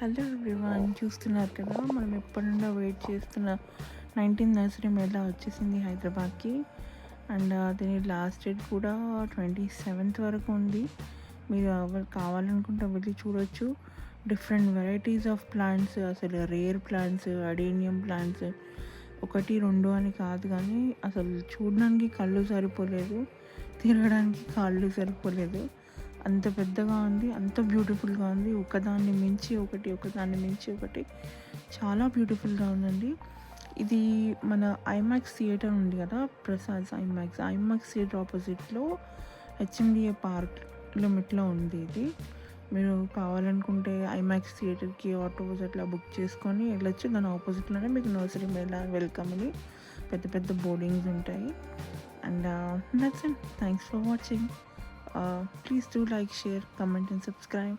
Hello everyone, చూస్తున్నారు కదా మనం ఎప్పటి నుండో వెయిట్ చేస్తున్న 19th నర్సరీ మేళా వచ్చేసింది హైదరాబాద్కి. అండ్ దీని లాస్ట్ డేట్ కూడా 27th వరకు ఉంది. మీరు ఎవరు కావాలనుకుంటే వెళ్ళి చూడొచ్చు. డిఫరెంట్ వెరైటీస్ ఆఫ్ ప్లాంట్స్, అసలు రేర్ ప్లాంట్స్, అడేనియం ప్లాంట్స్, ఒకటి రెండు అని కాదు, కానీ అసలు చూడడానికి కళ్ళు సరిపోలేదు, తిరగడానికి కాళ్ళు సరిపోలేదు. అంత పెద్దగా ఉంది, అంత బ్యూటిఫుల్గా ఉంది. ఒకదాన్ని మించి ఒకటి, ఒకదాన్ని మించి ఒకటి, చాలా బ్యూటిఫుల్గా ఉందండి. ఇది మన ఐమాక్స్ థియేటర్ ఉంది కదా, ప్రసాద్ ఐమాక్స్ థియేటర్ ఆపోజిట్లో హెచ్ఎండిఏ పార్క్ లిమిట్లో ఉంది ఇది. మీరు కావాలనుకుంటే ఐమాక్స్ థియేటర్కి ఆటోస్ అట్లా బుక్ చేసుకొని వెళ్ళొచ్చు. దాని ఆపోజిట్లోనే మీకు నర్సరీ మేళా వెల్కమ్ అని పెద్ద పెద్ద బోర్డింగ్స్ ఉంటాయి. And that's it. Thanks for watching. Please do like, share, comment and subscribe.